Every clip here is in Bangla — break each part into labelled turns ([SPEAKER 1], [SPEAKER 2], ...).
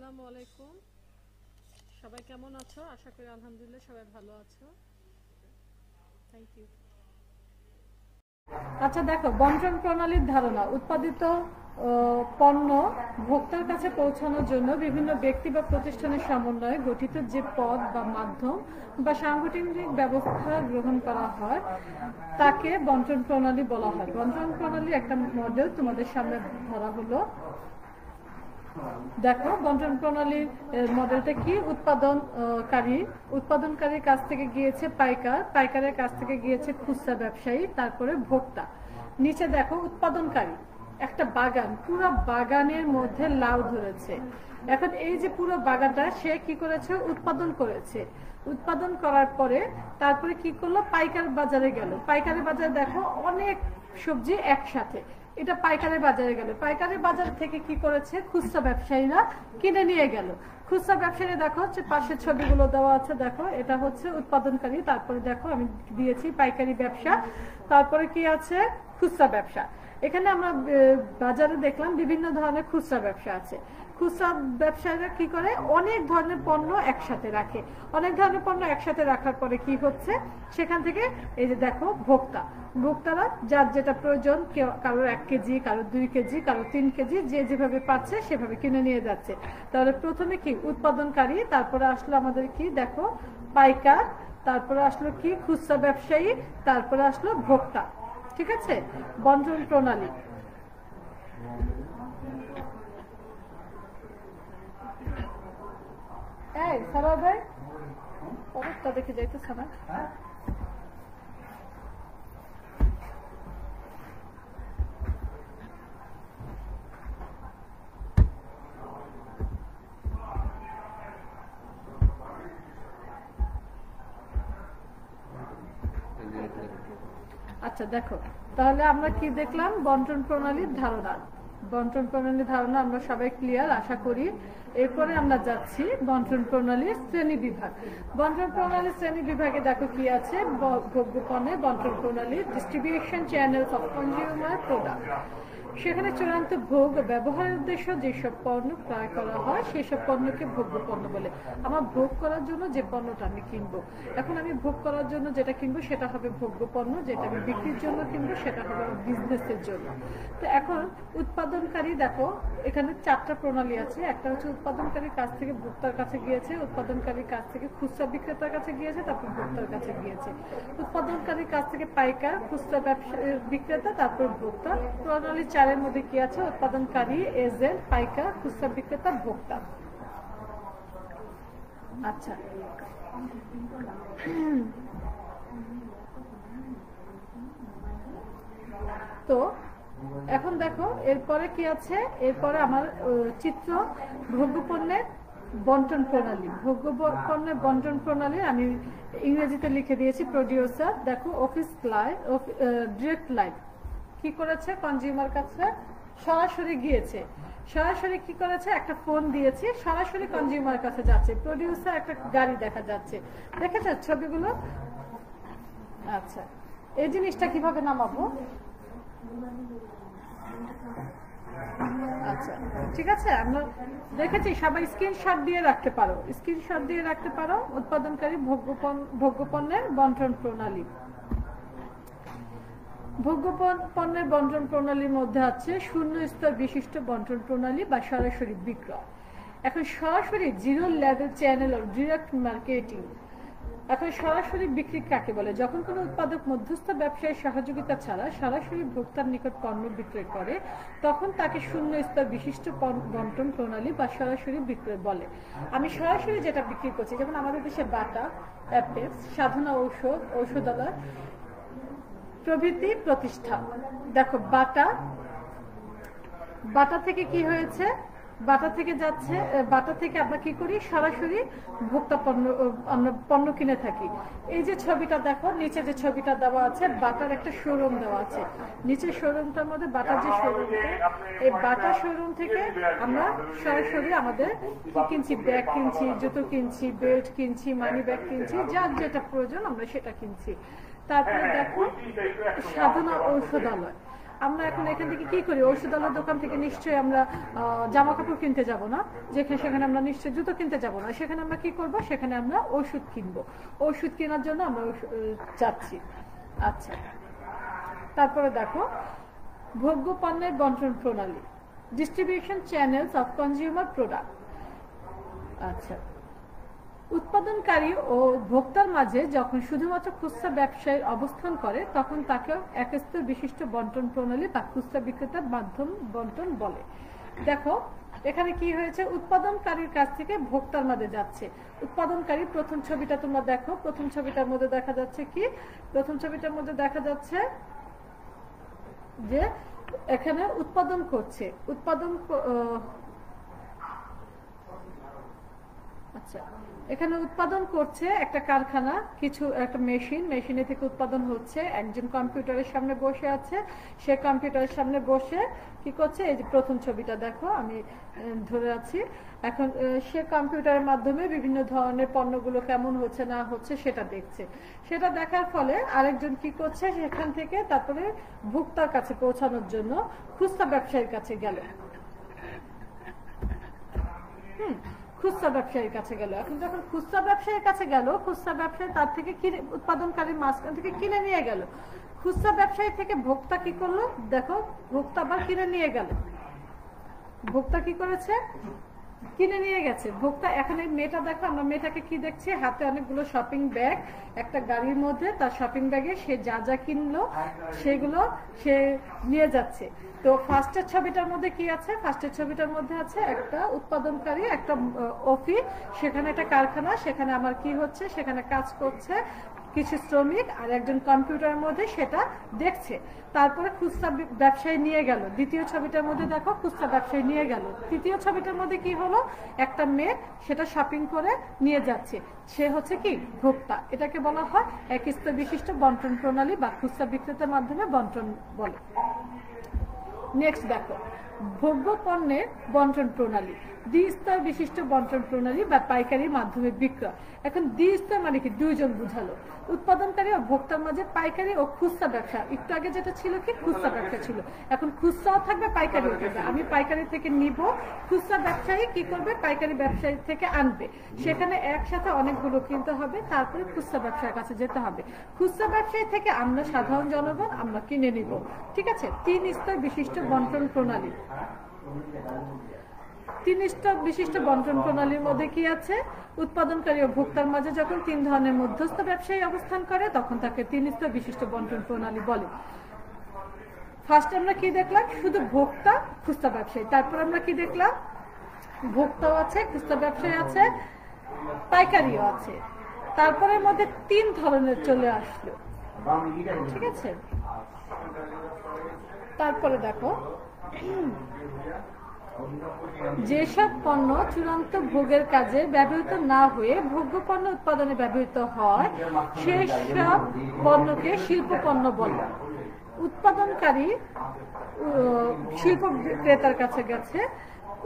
[SPEAKER 1] আসসালামু আলাইকুম। সবাই কেমন আছো? আশা করি আলহামদুলিল্লাহ সবাই ভালো আছো। Thank you. আচ্ছা দেখো, বন্টন প্রণালীর ধারণা। উৎপাদিত পণ্য ভোক্তার কাছে পৌঁছানোর জন্য বিভিন্ন ব্যক্তি বা প্রতিষ্ঠানের সমন্বয়ে গঠিত যে পদ বা মাধ্যম বা সাংগঠনিক ব্যবস্থা গ্রহণ করা হয় তাকে বন্টন প্রণালী বলা হয়। বন্টন প্রণালী একটা মডেল তোমাদের সামনে ধরা হলো। দেখো, বন্টন প্রণালীর মডেলটা কি? উৎপাদনকারীর কাছ থেকে গিয়েছে পাইকার, পাইকারের কাছ থেকে গিয়েছে খুচরা ব্যবসায়ী, তারপরে ভোক্তা। নিচে দেখো উৎপাদনকারী, একটা বাগান, পুরো বাগানের মধ্যে লাউ ধরেছে। এখন এই যে পুরো বাগানটা সে কি করেছে? উৎপাদন করেছে। উৎপাদন করার পরে তারপরে কি করলো? পাইকার বাজারে গেল। পাইকারি বাজারে দেখো অনেক সবজি একসাথে, এটা পাইকারি বাজারে গেল। পাইকারি বাজার থেকে কি করেছে? খুচরা ব্যবসায়ীরা কিনে নিয়ে গেল। খুচরা ব্যবসায়ী দেখো হচ্ছে পাশে ছবিগুলো দেওয়া আছে, দেখো এটা হচ্ছে উৎপাদনকারী, তারপরে দেখো আমি দিয়েছি পাইকারি ব্যবসা, তারপরে কি আছে? খুচরা ব্যবসা। এখানে আমরা বাজারে দেখলাম বিভিন্ন ধরনের খুচরা ব্যবসা আছে। খুচরা ব্যবসায়ীরা কি করে? অনেক ধরনের পণ্য একসাথে রাখে। অনেক ধরনের পণ্য একসাথে রাখার পরে কি হচ্ছে? সেখান থেকে এই যে দেখো ভোক্তারা যার যেটা প্রয়োজন, কারোর 1 কেজি, কারোর 2 কেজি, কারোর 3 কেজি, যে যেভাবে পাচ্ছে সেভাবে কিনে নিয়ে যাচ্ছে। তাহলে প্রথমে কি? উৎপাদনকারী, তারপরে আসলো আমাদের কি? দেখো পাইকার, তারপরে আসলো কি? খুচরা ব্যবসায়ী, তারপরে আসলো ভোক্তা। ঠিক আছে? বন্টন প্রণালী। এই সারা ভাই পরেরটা দেখে যাইতেছ না? আচ্ছা দেখো, তাহলে আমরা কি দেখলাম? বন্টন প্রণালীর ধারণা। বন্টন প্রণালীর ধারণা আমরা সবাই ক্লিয়ার আশা করি। এরপরে আমরা যাচ্ছি বন্টন প্রণালীর শ্রেণী বিভাগ। বন্টন প্রণালীর শ্রেণী বিভাগে দেখো কি আছে? ভোগ্য পণ্যের বন্টন প্রণালী, distribution channels of consumer product. সেখানে চূড়ান্ত ভোগ ব্যবহারের উদ্দেশ্য যেসব পণ্য ক্রয় করা হয় সেসব পণ্যকে ভোগ্য পণ্য বলে। আমার ভোগ করার জন্য যে পণ্যটা আমি কিনবো, এখন আমি ভোগ করার জন্য যেটা কিনবো সেটা হবে ভোগ্য পণ্য, যেটা আমি বিক্রির জন্য কিনবো সেটা হবে আমার বিজনেসের জন্য। তো এখন উৎপাদনকারী দেখো এখানে 4টা প্রণালী আছে। একটা হচ্ছে উৎপাদনকারীর কাছ থেকে ভোক্তার কাছে গিয়েছে, উৎপাদনকারীর কাছ থেকে খুচরা বিক্রেতার কাছে গিয়েছে, তারপর ভোক্তার কাছে গিয়েছে। উৎপাদনকারীর কাছ থেকে পাইকার, খুচরা বিক্রেতা, তারপর ভোক্তা। প্রণালী 4-এর মধ্যে কি আছে? উৎপাদনকারী, এজেন্ট, পাইকার, খুচরা বিক্রেতা, ভোক্তা। আচ্ছা, তো এখন দেখো এরপরে কি আছে? এরপরে আমার চিত্র ভোগ্যপণ্যের বন্টন প্রণালী। ভোগ্যপণ্যের বন্টন প্রণালী আমি ইংরেজিতে লিখে দিয়েছি প্রডিউসার। দেখো অফিস লাইন, ডিরেক্ট লাইন কি করেছে? কনজিউমার কাছে সরাসরি গিয়েছে। সরাসরি কি করেছে? একটা ফোন দিয়েছে, সরাসরি কনজিউমার কাছে যাচ্ছে। প্রডিউসার একটা গাড়ি দেখা যাচ্ছে, দেখেছো ছবিগুলো? আচ্ছা, এই জিনিসটা কিভাবে নামাবো? আচ্ছা ঠিক আছে, আমরা দেখেছি সবাই স্ক্রিনশট দিয়ে রাখতে পারো, স্ক্রিনশট দিয়ে রাখতে পারো। উৎপাদনকারী ভোগ্যপণ্যের বন্টন প্রণালী। ভোগ্য পণ্যের বন্টন প্রণালীর মধ্যে আছে শূন্য স্তর বিশিষ্ট বন্টন প্রণালী বা সরাসরি বিক্রয়। এখন সরাসরি zero level channel of direct marketing. এখন সরাসরি বিক্রি কাকে বলে? যখন কোনো উৎপাদক মধ্যস্থ ব্যবসায়ীর সহযোগিতা ছাড়া সরাসরি ভোক্তার নিকট পণ্য বিক্রয় করে তখন তাকে শূন্য স্তর বিশিষ্ট বন্টন প্রণালী বা সরাসরি বিক্রয় বলে। আমি সরাসরি যেটা বিক্রি করছি, যেমন আমাদের দেশে বাটা, অ্যাপেক্স, সাধনা ঔষধালয় প্রভৃতি প্রতিষ্ঠান। দেখো বাটা থেকে কি হয়েছে? বাটা থেকে যাচ্ছে, বাটা থেকে আমরা কি করি? সরাসরি ভোক্তা আমরা পণ্য কিনে থাকি। এই যে ছবিটা দেখো, নিচে যে ছবিটা দেওয়া আছে, বাটার একটা শোরুম দেওয়া আছে। নিচের শোরুমটার মধ্যে বাটার যে শোরুমটা, এই বাটা শোরুম থেকে আমরা সরাসরি আমাদের কি কিনছি? ব্যাগ কিনছি, জুতো কিনছি, বেল্ট কিনছি, মানি ব্যাগ কিনছি, যার যেটা প্রয়োজন আমরা সেটা কিনছি। তারপরে দেখো সাধনা ঔষধালয়। আমরা এখন এখান থেকে কি করি, ঔষধালয়ের দোকান থেকে নিশ্চয়ই আমরা জামা কাপড় কিনতে যাব না, যেখানে সেখানে আমরা নিশ্চয়ই জুতো কিনতে যাব না, সেখানে আমরা কি করব, সেখানে আমরা ওষুধ কিনবো, ওষুধ কেনার জন্য আমরা যাচ্ছি। আচ্ছা, তারপরে দেখো ভোগ্য পণ্যের বন্টন প্রণালী, distribution channels of consumer product. আচ্ছা, উৎপাদনকারী ও ভোক্তার মাঝে যখন শুধুমাত্র খুচরা ব্যবসায়ীর অবস্থান করে তখন তাকে একস্তর বিশিষ্ট বন্টন প্রণালী বা খুচরা বিক্রেতার মাধ্যম বন্টন বলে। দেখো এখানে কি হয়েছে, উৎপাদনকারীর কাছ থেকে ভোক্তার মাঝে যাচ্ছে। উৎপাদনকারী, প্রথম ছবিটা তোমরা দেখো, প্রথম ছবিটার মধ্যে দেখা যাচ্ছে কি, প্রথম ছবিটার মধ্যে দেখা যাচ্ছে যে এখানে উৎপাদন করছে, আচ্ছা এখানে উৎপাদন করছে একটা কারখানা, কিছু একটা মেশিনে থেকে উৎপাদন হচ্ছে, একজন কম্পিউটারের সামনে বসে আছে, সে কম্পিউটারের সামনে বসে কি করছে, এই যে প্রথম ছবিটা দেখো আমি ধরে আছি, এখন সে কম্পিউটারের মাধ্যমে বিভিন্ন ধরনের পণ্যগুলো কেমন হচ্ছে না হচ্ছে সেটা দেখছে, সেটা দেখার ফলে আরেকজন কি করছে, সেখান থেকে তারপরে ভোক্তার কাছে পৌঁছানোর জন্য খুচরা ব্যবসায়ীর কাছে গেল, খুচরা ব্যবসায়ীর কাছে গেল। এখন যখন খুচরা ব্যবসায়ীর কাছে গেল, খুচরা ব্যবসায়ী তার থেকে কিনে, উৎপাদনকারীর মাঝখান থেকে কিনে নিয়ে গেল, খুচরা ব্যবসায়ী থেকে ভোক্তা কি করলো, দেখো ভোক্তা আবার কিনে নিয়ে গেল, ভোক্তা কি করেছে, কিনে নিয়ে গেছে ভোক্তা। এখানে মেয়েটা দেখো, আমরা মেয়েটাকে কি দেখছি, হাতে অনেকগুলো শপিং ব্যাগ, একটা গাড়ির মধ্যে তার শপিং ব্যাগে সে যা যা কিনলো সেগুলো সে নিয়ে যাচ্ছে। তো ফার্স্টের ছবিটার মধ্যে কি আছে, ফার্স্টের ছবিটার মধ্যে আছে একটা উৎপাদনকারী, একটা অফিস, সেখানে একটা কারখানা, সেখানে আমার কি হচ্ছে, সেখানে কাজ করছে কিছু শ্রমিক, আর একজন কম্পিউটারের মধ্যে সেটা দেখছে। তারপরে খুচরা ব্যবসায়ী নিয়ে গেল, দ্বিতীয় ছবিটার মধ্যে দেখো খুচরা ব্যবসায়ী নিয়ে গেল, তৃতীয় ছবিটার মধ্যে কি হলো, একটা মেয়ে সেটা শপিং করে নিয়ে যাচ্ছে, সে হচ্ছে কি ভোক্তা। এটাকে বলা হয় এক স্তর বিশিষ্ট বন্টন প্রণালী বা খুচরা বিক্রেতার মাধ্যমে বন্টন বলে। নেক্সট দেখো ভোগ্য পণ্যের বন্টন প্রণালী, দ্বিস্তর বিশিষ্ট বন্টন প্রণালী বা পাইকারির মাধ্যমে বিক্রয়। এখন দ্বিস্তর মানে কি, দুইজন বুঝালো, উৎপাদনকারী ও ভোক্তার মাঝে পাইকারি ও খুচরা ব্যবসা। একটু আগে যেটা ছিল কি, খুচরা ব্যবসা ছিল, এখন খুচরাও থাকবে পাইকারিও থাকবে। আমি পাইকারি থেকে নিব, খুচরা ব্যবসায়ী কি করবে, পাইকারি ব্যবসায়ী থেকে আনবে, সেখানে একসাথে অনেকগুলো কিনতে হবে, তারপরে খুচরা ব্যবসার কাছে যেতে হবে, খুচরা ব্যবসায়ী থেকে আমরা সাধারণ জনগণ আমরা কিনে নিব। ঠিক আছে, 3 স্তর বিশিষ্ট বন্টন প্রণালী। 3 স্তর বিশিষ্ট বন্টন প্রণালীর মধ্যে কি আছে, উৎপাদনকারী ও ভোক্তার মাঝে যখন 3 ধরনের মধ্যস্থ ব্যবসায়ী অবস্থান করে তখন তাকে 3 স্তর বিশিষ্ট বন্টন প্রণালী বলে। ফার্স্ট আমরা কি দেখলাম, শুধু ভোক্তা খুচরা ব্যবসায়ী, তারপর আমরা কি দেখলাম, ভোক্তাও আছে, খুচরা ব্যবসায়ী আছে, পাইকারিও আছে, তারপরে মধ্যে 3 ধরনের চলে আসলো। ঠিক আছে, তারপরে দেখো যেসব পণ্য চূড়ান্ত ভোগের কাজে ব্যবহৃত না হয়ে ভোগ্য পণ্য উৎপাদনে ব্যবহৃত হয় সেসব পণ্যকে শিল্প পণ্য বলে। উৎপাদনকারী শিল্প ক্রেতার কাছে গেছে,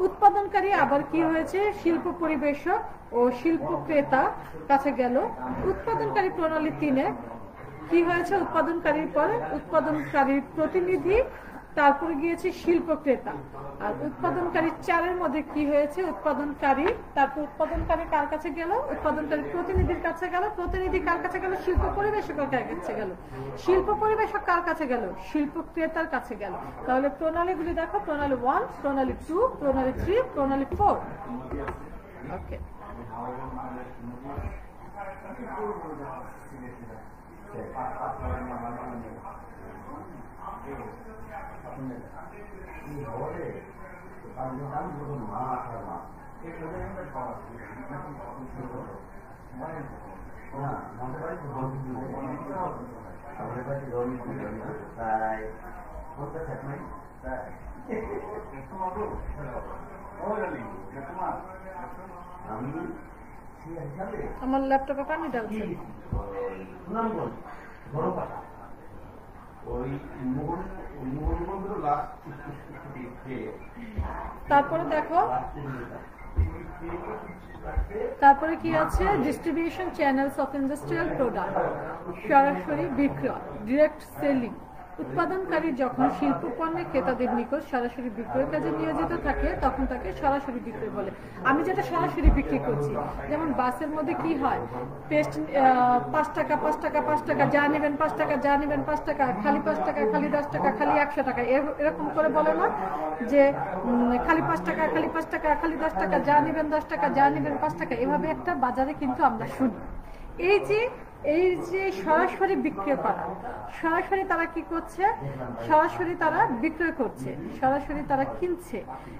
[SPEAKER 1] উৎপাদনকারী আবার কি হয়েছে, শিল্প পরিবেশক ও শিল্প ক্রেতা কাছে গেল। উৎপাদনকারী প্রণালী 3-এ কি হয়েছে, উৎপাদনকারীর পরে উৎপাদনকারীর প্রতিনিধি, তারপরে গিয়েছে শিল্প ক্রেতা। আর উৎপাদনকারী 4-এর মধ্যে কি হয়েছে, উৎপাদনকারী, তারপর উৎপাদনকারী কার কাছে গেল, উৎপাদনকারী প্রতিনিধির কাছে গেল, প্রতিনিধি কার কাছে গেল, শিল্প পরিবেশকের কাছে গেল, শিল্প পরিবেশক কার কাছে গেল, শিল্প ক্রেতার কাছে গেল। তাহলে প্রণালীগুলি দেখো, প্রণালী 1, প্রণালী 2, প্রণালী 3, প্রণালী 4। ওকে, আমার ল্যাপটপে পানি ডালছে। তারপরে দেখো, তারপরে কি আছে, distribution channels of industrial product, সরাসরি বিক্রয়, ডিরেক্ট সেলিং। উৎপাদনকারী যখন শিল্প পণ্যের ক্রেতাদের নিকট সরাসরি বিক্রয় কাজে নিয়োজিত থাকে তখন তাকে সরাসরি বিক্রয় বলে। আমি যেটা সরাসরি বিক্রি করছি, যেমন বাসের মধ্যে কি হয়, পেস্ট 5 টাকা 5 টাকা 5 টাকা, যা নেবেন 5 টাকা, যা নেবেন 5 টাকা, খালি 5 টাকা, খালি 10 টাকা, খালি 100 টাকা, এরকম করে বলে না যে খালি 5 টাকা, খালি 5 টাকা, খালি 10 টাকা, যা নেবেন 10 টাকা, যা নেবেন 5 টাকা। এভাবে একটা বাজারে কিন্তু আমরা শুনি। এই যে সরাসরি বিক্রয় করা, সরাসরি তারা কি করছে, সরাসরি তারা বিক্রয় করছে, সরাসরি তারা কিনছে।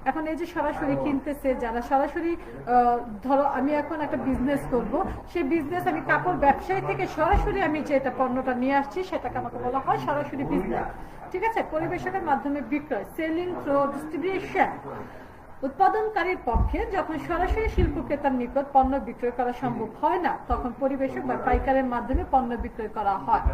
[SPEAKER 1] এখন এই যে সরাসরি কিনতেছে যারা, সরাসরি ধরো আমি এখন একটা বিজনেস করব, সেই বিজনেস আমি কাপড় ব্যবসায়ী থেকে সরাসরি আমি যেটা পণ্যটা নিয়ে আসছি সেটাকে আমাকে বলা হয় সরাসরি বিজনেস। ঠিক আছে, পরিবেশকের মাধ্যমে বিক্রয়, সেলিং থ্রু ডিস্ট্রিবিউশন। উৎপাদনকারীর পক্ষে যখন সরাসরি শিল্প ক্রেতার নিকট পণ্য বিক্রয় করা সম্ভব হয় না, তখন পরিবেশক বা পাইকারের মাধ্যমে পণ্য বিক্রয় করা হয়।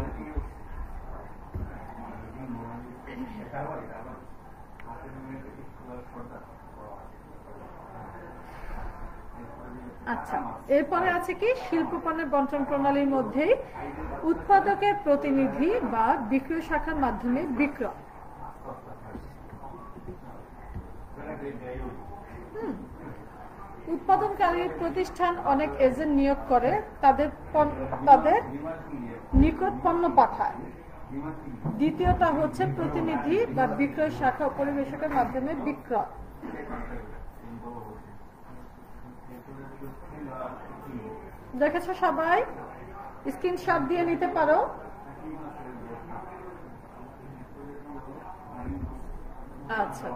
[SPEAKER 1] আচ্ছা, এরপরে আছে কি, শিল্প পণ্যের বন্টন প্রণালীর মধ্যেই উৎপাদকের প্রতিনিধি বা বিক্রয় শাখার মাধ্যমে বিক্রয়। উৎপাদনকারী প্রতিষ্ঠান অনেক এজেন্ট নিয়োগ করে, তাদের নিকট পণ্য পাঠায়। দ্বিতীয়টা হচ্ছে প্রতিনিধি বা বিক্রয় শাখা পরিবেশকের মাধ্যমে বিক্রয়। দেখেছো সবাই, স্ক্রিনশট দিয়ে নিতে পারো। আচ্ছা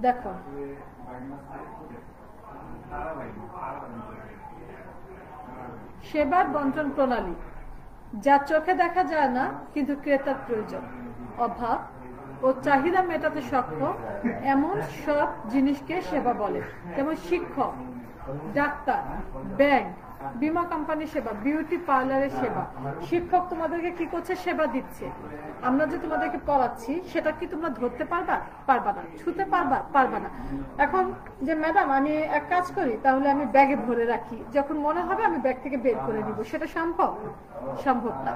[SPEAKER 1] দেখো, সেবার বন্টন প্রণালী যা চোখে দেখা যায় না কিন্তু ক্রেতার প্রয়োজন, অভাব ও চাহিদা মেটাতে সক্ষম এমন সব জিনিসকে সেবা বলে। যেমন শিক্ষক, ডাক্তার, ব্যাংক, বীমা কোম্পানির সেবা, বিউটি পার্লারের সেবা। শিক্ষক তোমাদেরকে কি করছে, সেবা দিচ্ছে। আমরা যে তোমাদেরকে পড়াচ্ছি সেটা কি তোমরা ধরতে পারবা? পারবা না। ছুতে পারবা? পারবা না। এখন যে ম্যাডাম আমি এক কাজ করি, তাহলে আমি ব্যাগে ভরে রাখি, যখন মনে হবে আমি ব্যাগ থেকে বের করে নিব, সেটা সম্ভব? সম্ভব না।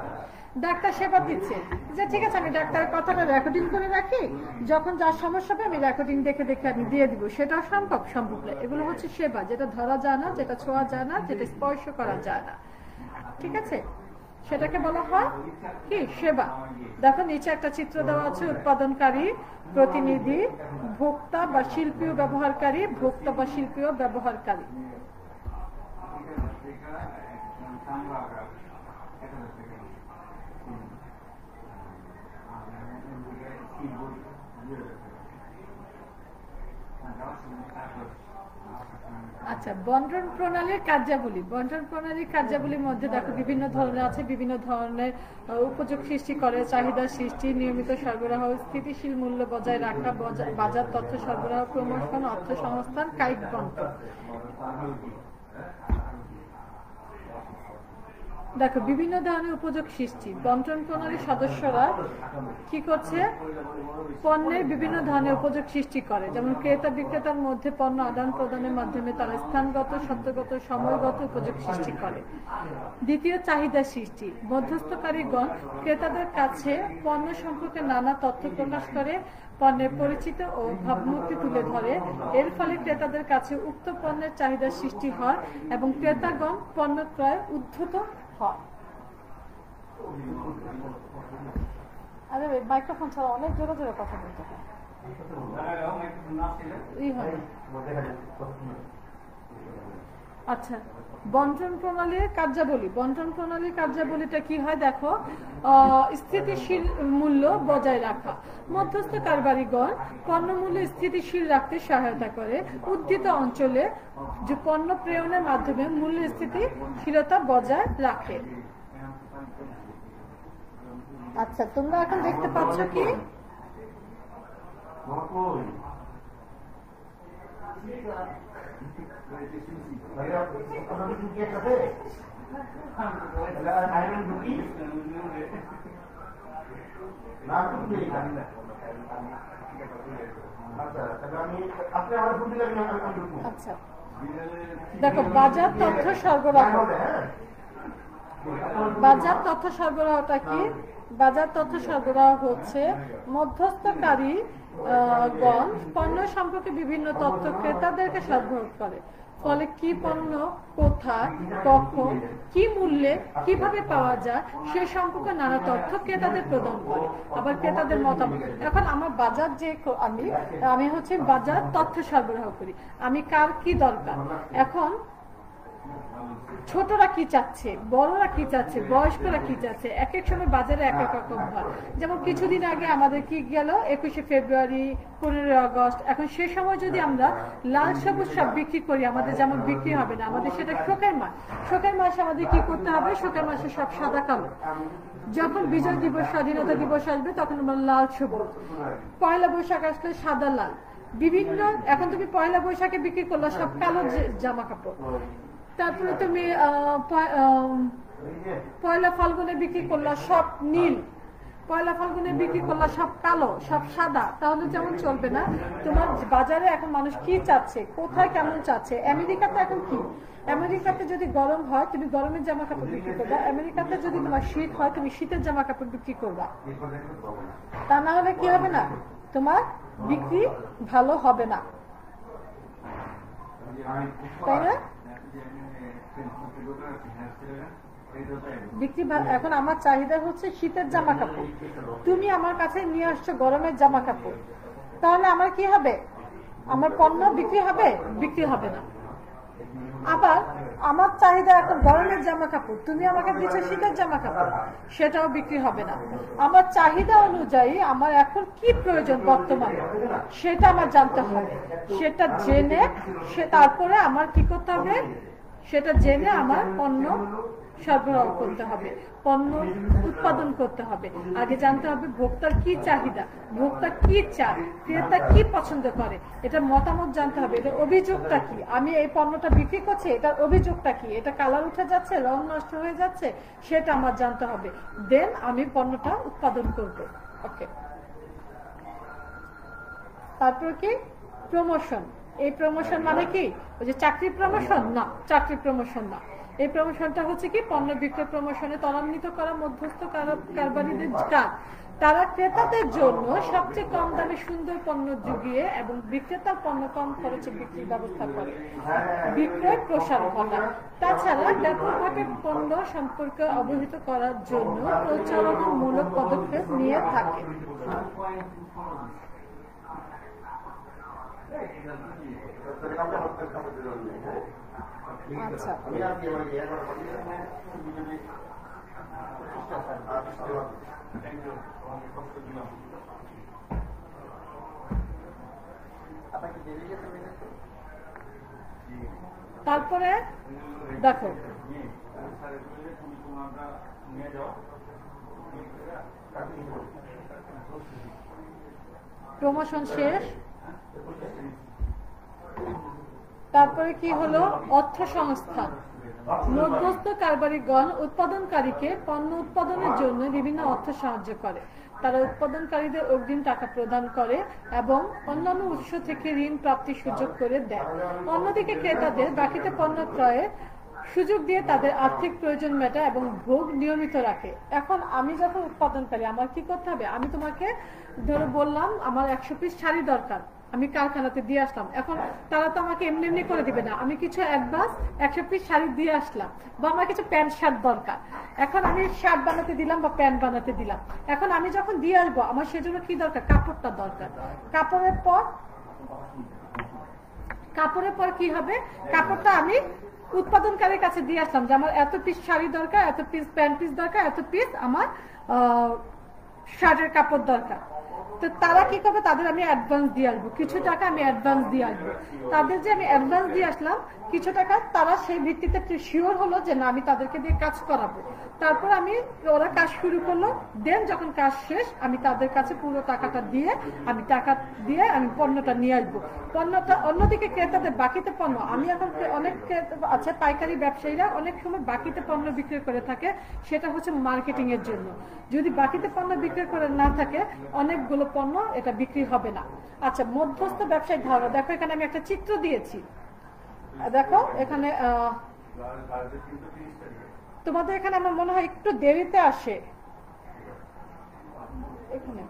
[SPEAKER 1] ডাক্তার সেবা দিচ্ছে, যে ঠিক আছে আমি ডাক্তারের কথাটা রেকর্ডিং করে রাখি, যখন যার সমস্যা হবে আমি রেকর্ডিং দেখে দেখে আমি দিয়ে দিব, সেটা সম্ভব? সম্ভব না। এগুলো হচ্ছে সেবা, যেটা ধরা যায় না, যেটা ছোঁয়া যায় না, যেটা স্পর্শ করা যায় না। ঠিক আছে, সেটাকে বলা হয় কি, সেবা। দেখো নিচে একটা চিত্র দেওয়া আছে, উৎপাদনকারী, প্রতিনিধি, ভোক্তা বা শিল্পীয় ব্যবহারকারী, ভোক্তা বা শিল্পীয় ব্যবহারকারী। আচ্ছা, বন্টন প্রণালীর কার্যাবলী। বন্টন প্রণালীর কার্যাবলীর মধ্যে দেখো বিভিন্ন ধরনের আছে, বিভিন্ন ধরনের উপযোগ সৃষ্টি করে, চাহিদা সৃষ্টি, নিয়মিত সরবরাহ, স্থিতিশীল মূল্য বজায় রাখা, বাজার তথ্য সরবরাহ, প্রমোশন, অর্থ সংস্থান, কায়িক বন্টন। দেখো বিভিন্ন ধরনের উপযোগ সৃষ্টি, বন্টন প্রণালীর সদস্যরা কি করছে, পণ্যের বিভিন্ন ধরনের উপযোগ সৃষ্টি করে। যেমন ক্রেতা বিক্রেতার মধ্যে পণ্য আদান প্রদানের মাধ্যমে তারা স্থানগত, সত্যগত, সময়গত উপযোগ সৃষ্টি করে। দ্বিতীয়, চাহিদা সৃষ্টি। মধ্যস্থকারীগণ ক্রেতাদের কাছে পণ্য সম্পর্কে নানা তথ্য প্রকাশ করে, পণ্যের পরিচিত ও ভাবমূর্তি তুলে ধরে। এর ফলে ক্রেতাদের কাছে উক্ত পণ্যের চাহিদা সৃষ্টি হয় এবং ক্রেতাগণ পণ্য ক্রয়ে উদ্ধত হয়। আরে মাইক্রোফোন ছাড়া অনেক জোরে জোরে কথা বলতে হয়। আচ্ছা, বন্টন প্রণালীর কার্যাবলী। বন্টন প্রণালীর কার্যাবলীটা কি হয় দেখো, স্থিতিশীল মূল্য বজায় রাখা। মধ্যস্থ কারবারিগণ পণ্য মূল্য স্থিতিশীল রাখতে সহায়তা করে। উদ্ধৃত অঞ্চলে যে পণ্য প্রেরণের মাধ্যমে মূল্য স্থিতিশীলতা বজায় রাখে। আচ্ছা, তোমরা এখন দেখতে পাচ্ছ কি, আচ্ছা দেখো বাজার তথ্য সরবরাহ। বাজার তথ্য সরবরাহটা কি? বাজার তথ্য সরবরাহ হচ্ছে মধ্যস্থকারী গণ পণ্য সম্পর্কে বিভিন্ন তথ্য ক্রেতাদেরকে সরবরাহ করে। ফলে কি পণ্য কোথায় কখন কি মূল্যে কিভাবে পাওয়া যায় সে সম্পর্কে নানা তথ্য ক্রেতাদের প্রদান করে, আবার ক্রেতাদের মতামত। এখন আমার বাজার যে আমি হচ্ছে বাজার তথ্য সরবরাহ করি, আমি কার কি দরকার, এখন ছোটরা কি চাচ্ছে, বড়রা কি চাচ্ছে, বয়স্করা কি চাচ্ছে, এক এক সময় বাজারে এক এক রকম হয়। যেমন কিছুদিন আগে আমাদের কি গেল 21শে ফেব্রুয়ারি, 15 আগস্ট। এখন সে সময় যদি আমরা লাল সবুজ সব বিক্রি করি, আমাদের যেমন বিক্রি হবে না, আমাদের সেটা শোকের মাস। শোকের মাসে আমাদের কি করতে হবে? শোকের মাসে সব সাদা কালো। যখন বিজয় দিবস, স্বাধীনতা দিবস আসবে তখন আমরা লাল সবুজ। পয়লা বৈশাখ আসলে সাদা লাল বিভিন্ন। এখন তুমি পয়লা বৈশাখে বিক্রি করলে সব কালো জামা কাপড়, তারপরে তুমি পয়লা ফাল্গুনে বিক্রি করলা সব নীল, পয়লা ফাল্গুনে বিক্রি করলা সব কালো, সব সাদা। তাহলে যেমন চলবে না। তোমার বাজারে এখন মানুষ কি চাচ্ছে, কোথায় কেমন চাচ্ছে। আমেরিকাতে এখন কি, আমেরিকাতে যদি গরম হয় তুমি গরমের জামা কাপড় বিক্রি করবা, আমেরিকাতে যদি তোমার শীত হয় তুমি শীতের জামা কাপড় বিক্রি করবা। তা না হলে কি হবে না, তোমার বিক্রি ভালো হবে না, তাই না? বিক্রি এখন আমার চাহিদা হচ্ছে শীতের জামা কাপড়, তুমি আমার কাছে নিয়ে আসছো গরমের জামা কাপড়, তাহলে আমার কি হবে? আমার পণ্য বিক্রি হবে? বিক্রি হবে না। আবার আমার চাহিদা এখন গরমের জামা কাপড়, তুমি আমাকে দিচ্ছ শীতের জামা কাপড়, সেটাও বিক্রি হবে না। আমার চাহিদা অনুযায়ী আমার এখন কি প্রয়োজন বর্তমানে সেটা আমার জানতে হবে। সেটা জেনে তারপরে আমার কি করতে হবে? সেটা জেনে আমার পণ্য সরবরাহ করতে হবে, পণ্য উৎপাদন করতে হবে। আগে জানতে হবে ভোক্তার কি চাহিদা, ভোক্তা কি চায়, ক্রেতা কি পছন্দ করে, এটা মতামত জানতে হবে। এটা অভিযোগটা কি, আমি এই পণ্যটা বিক্রি করছি এটার অভিযোগটা কি, এটা কালার উঠে যাচ্ছে, রং নষ্ট হয়ে যাচ্ছে, সেটা আমার জানতে হবে। দেন আমি পণ্যটা উৎপাদন করব। ওকে, তারপর কি? প্রমোশন। এই প্রমোশন মানে কি? ওই যে চাকরি প্রমোশন না, চাকরি প্রমোশন না। এই প্রমোশনটা হচ্ছে কি? পণ্য বিক্রয় প্রমোশনে ত্বরান্বিত করা মধ্যস্থ কারবারিদের কাজ। তারা ক্রেতাদের জন্য সবচেয়ে কম দামে সুন্দর পণ্য জুগিয়ে এবং বিক্রেতার পণ্য কম খরচে বিক্রির ব্যবস্থা করে বিক্রয় প্রসার ঘটায়। তাছাড়া ব্যাপকভাবে পণ্য সম্পর্কে অবহিত করার জন্য প্রচারণামূলক পদক্ষেপ নিয়ে থাকে। আচ্ছা, তারপরে দেখো প্রমোশন শেষ। তারপরে কি হলো? অর্থ সংস্থান। মধ্যস্থ কারবারিগণ উৎপাদনকারীকে পণ্য উৎপাদনের জন্য বিভিন্ন অর্থ সাহায্য করে। তারা উৎপাদনকারীদের অগ্রিম টাকা প্রদান করে এবং অন্যান্য উৎস থেকে ঋণ প্রাপ্তির সুযোগ করে দেয়। অন্যদিকে ক্রেতাদের বাকিতে পণ্য ক্রয়ের সুযোগ দিয়ে তাদের আর্থিক প্রয়োজন মেটায় এবং ভোগ নিয়মিত রাখে। এখন আমি যখন উৎপাদনকারী, আমার কি করতে হবে? আমি তোমাকে ধরো বললাম আমার 100 পিস শাড়ি দরকার, আমি কারখানাতে দিয়ে আসলাম। এখন তারা তো আমাকে এমনি এমনি করে দিবে না, আমি কিছু অ্যাডভান্স 100 পিস শাড়ি দিয়ে আসলাম, বা আমার কিছু প্যান্ট শার্ট দরকার। এখন আমি শার্ট বানাতে দিলাম বা প্যান্ট বানাতে দিলাম। এখন আমি যখন দিয়ে আসবো আমার সেজন্য কি দরকার? কাপড়টা দরকার। কাপড়ের পর কি হবে? কাপড়টা আমি উৎপাদনকারীর কাছে দিয়ে আসলাম যে আমার এত পিস শাড়ি দরকার, এত পিস প্যান্ট পিস দরকার, এত পিস আমার শার্টের কাপড় দরকার। তো তারা কি করবে? তাদের আমি অ্যাডভান্স দিয়ে আসবো, কিছু টাকা আমি অ্যাডভান্স দিয়ে আসবো। তাদের যে আমি অ্যাডভান্স দিয়ে আসলাম কিছু টাকা, তারা সেই ভিত্তিতে শিওর হলো যে না আমি তাদেরকে দিয়ে কাজ করাবো। তারপর ওরা কাজ শুরু করলো। দেন যখন কাজ শেষ আমি তাদের কাছে পুরো টাকাটা দিয়ে আমি পণ্যটা নিয়ে আসবো। পণ্যটা অন্যদিকে ক্রেতাদের বাকিতে পণ্য, আমি এখন অনেক আছে পাইকারি ব্যবসায়ীরা অনেক সময় বাকিতে পণ্য বিক্রি করে থাকে, সেটা হচ্ছে মার্কেটিং এর জন্য। যদি বাকিতে পণ্য বিক্রি করে না থাকে অনেকগুলো পণ্য এটা বিক্রি হবে না। আচ্ছা, মধ্যস্থ ব্যবসায়িক ধারণা। দেখো এখানে আমি একটা চিত্র দিয়েছি, দেখো এখানে তোমাদের এখানে আমার মনে হয় একটু দেরিতে আসে এখানে।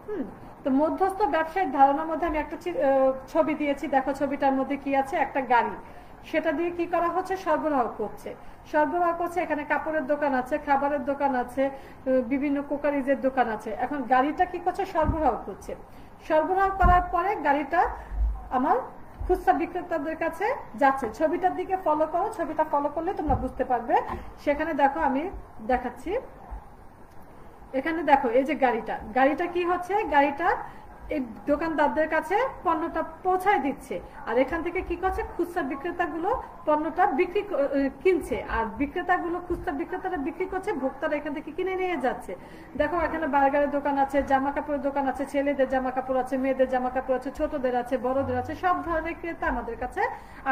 [SPEAKER 1] তো মধ্যস্থ ব্যবসায়িক ধারণার মধ্যে আমি একটা ছবি দিয়েছি, দেখো ছবিটার মধ্যে কি আছে, একটা গাড়ি, সেটা দিয়ে কি করা হচ্ছে, সরবরাহ করছে। এখানে কাপড়ের দোকান আছে, খাবারের দোকান আছে, বিভিন্ন কোকারিজের দোকান আছে। এখন গাড়িটা কি করছে, সরবরাহ করছে। সরবরাহ করার পরে গাড়িটা আমার খুচরা বিক্রেতাদের কাছে যাচ্ছে। ছবিটার দিকে ফলো করো, ছবিটা ফলো করলে তোমরা বুঝতে পারবে। সেখানে দেখো আমি দেখাচ্ছি, এখানে দেখো এই যে গাড়িটা কি হচ্ছে, গাড়িটা এই দোকানদারদের কাছে পণ্যটা পৌঁছায় দিচ্ছে, আর এখান থেকে কি করছে, খুচরা বিক্রেতাগুলো পণ্যটা কিনছে, আর খুচরা বিক্রেতারা বিক্রি করছে, ভোক্তারা এখান থেকে কিনে নিয়ে যাচ্ছে। দেখো এখানে বার্গারের দোকান আছে, জামা কাপড়ের দোকান আছে, ছেলেদের জামা কাপড় আছে, মেয়েদের জামা কাপড় আছে, ছোটদের আছে, বড়দের আছে, সব ধরনের ক্রেতা আমাদের কাছে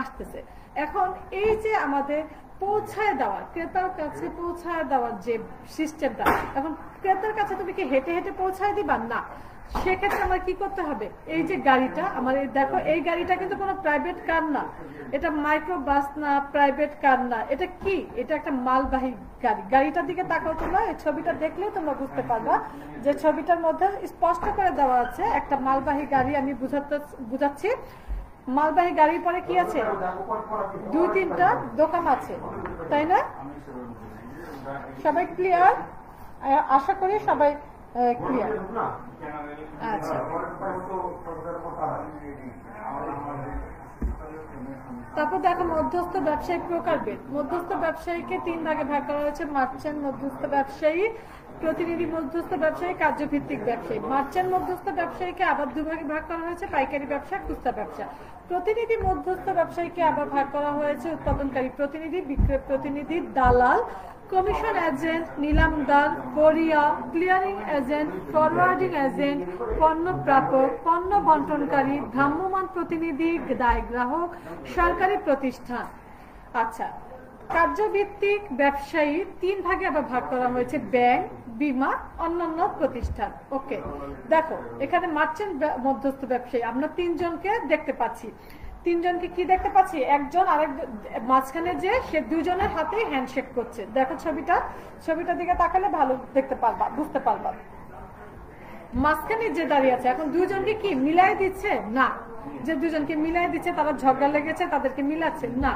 [SPEAKER 1] আসতেছে। এখন এই যে আমাদের পৌঁছায় দেওয়া, ক্রেতার কাছে পৌঁছায় দেওয়ার যে সিস্টেমটা, এখন ক্রেতার কাছে তুমি কি হেঁটে হেঁটে পৌঁছায় দিবা না, সেক্ষেত্রে আমার কি করতে হবে, এই যে গাড়িটা আমার, দেখো এই গাড়িটা কিন্তু কোনো প্রাইভেট কার না, এটা মাইক্রো বাস না, প্রাইভেট কার না, এটা কি, এটা একটা মালবাহী গাড়ি। গাড়িটার দিকে তাকাও তোমরা, এই ছবিটা দেখলে তোমরা বুঝতে পারবা যে ছবিটার মধ্যে স্পষ্ট করে দেওয়া আছে একটা মালবাহী গাড়ি। আমি বুঝাচ্ছি, মালবাহী গাড়ির পরে কি আছে, 2-3টা দোকান আছে, তাই না? সবাই ক্লিয়ার? আশা করি সবাই ক্লিয়ার। আচ্ছা, তারপর দেখো মধ্যস্থ ব্যবসায়িক প্রকারভেদ। মধ্যস্থ ব্যবসায়ীকে 3 ভাগে ভাগ করা হয়েছে: মার্চেন্ট মধ্যস্থ ব্যবসায়ী, প্রতিনিধি মধ্যস্থ ব্যবসায়ী, কার্যভিত্তিক ব্যবসায়ী। মার্চেন্ট মধ্যস্থ ব্যবসায়ীকে আবার 2 ভাগে ভাগ করা হয়েছে: পাইকারি ব্যবসা, খুচরা ব্যবসা। প্রতিনিধি মধ্যস্থ ব্যবসায়ীকে আবার ভাগ করা হয়েছে: উৎপাদনকারী প্রতিনিধি, বিক্রয় প্রতিনিধি, দালাল, কমিশন এজেন্ট, নিলামদার, courier, clearing agent, forwarding agent, পণ্য প্রাপক, পণ্য বন্টনকারী, ভ্রাম্যমাণ প্রতিনিধি, দায় গ্রাহক, সরকারি প্রতিষ্ঠান। আচ্ছা, কার্যভিত্তিক ব্যবসায়ী 3 ভাগে আবার ভাগ করা হয়েছে: ব্যাংক, বীমা, অন্যান্য প্রতিষ্ঠান। ওকে, দেখো এখানে মার্চেন্ট মধ্যস্থ ব্যবসায়ী আমরা 3 জনকে দেখতে পাচ্ছি। 3 জনকে কি দেখতে পাচ্ছি, একজন আরেক মাঝখানে যে সে 2 জনের হাতে হ্যান্ডশেক করছে। দেখো ছবিটার দিকে তাকালে ভালো দেখতে পারবা, বুঝতে পারবা। মাঝখানে যে দাঁড়িয়ে আছে, এখন 2 জনকে কি মিলাই দিচ্ছে না, যে 2 জনকে মিলাই দিচ্ছে তারা ঝগড়া লেগেছে তাদেরকে মিলাচ্ছে না,